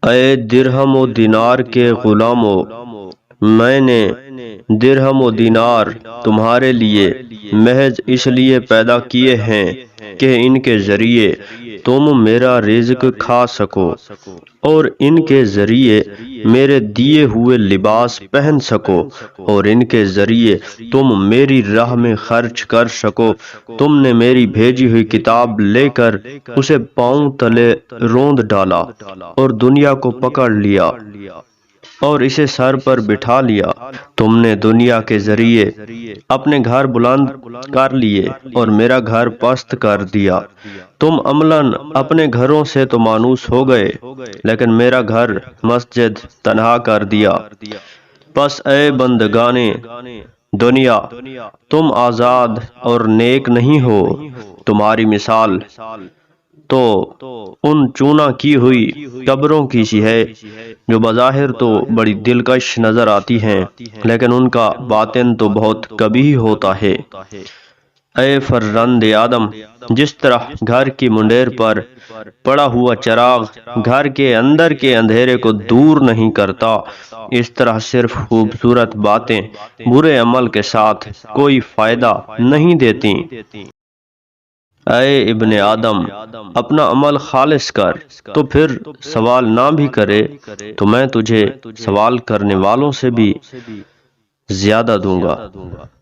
اے درہم و دینار کے غلاموں، میں نے درہم و دینار تمہارے لیے محض اس لیے پیدا کیے ہیں کہ ان کے ذریعے تم میرا رزق کھا سکو اور ان کے ذریعے میرے دیے ہوئے لباس پہن سکو اور ان کے ذریعے تم میری راہ میں خرچ کر سکو۔ تم نے میری بھیجی ہوئی کتاب لے کر اسے پاؤں تلے روند ڈالا اور دنیا کو پکڑ لیا اور اسے سر پر بٹھا لیا۔ تم نے دنیا کے ذریعے اپنے گھر بلند کر لیے اور میرا گھر پست کر دیا۔ تم عملاً اپنے گھروں سے تو مانوس ہو گئے، لیکن میرا گھر مسجد تنہا کر دیا۔ پس اے بندگان دنیا، تم آزاد اور نیک نہیں ہو۔ تمہاری مثال تو ان چونا کی ہوئی قبروں کی سی ہے جو بظاہر تو بڑی دلکش نظر آتی ہیں، لیکن ان کا باطن تو بہت قبیح ہوتا ہے۔ اے فرزند آدم، جس طرح گھر کی منڈیر پر پڑا ہوا چراغ گھر کے اندر کے اندھیرے کو دور نہیں کرتا، اس طرح صرف خوبصورت باتیں برے عمل کے ساتھ کوئی فائدہ نہیں دیتی۔ اے ابن آدم، اپنا عمل خالص کر، تو پھر سوال نہ بھی کرے تو میں تجھے سوال کرنے والوں سے بھی زیادہ دوں گا۔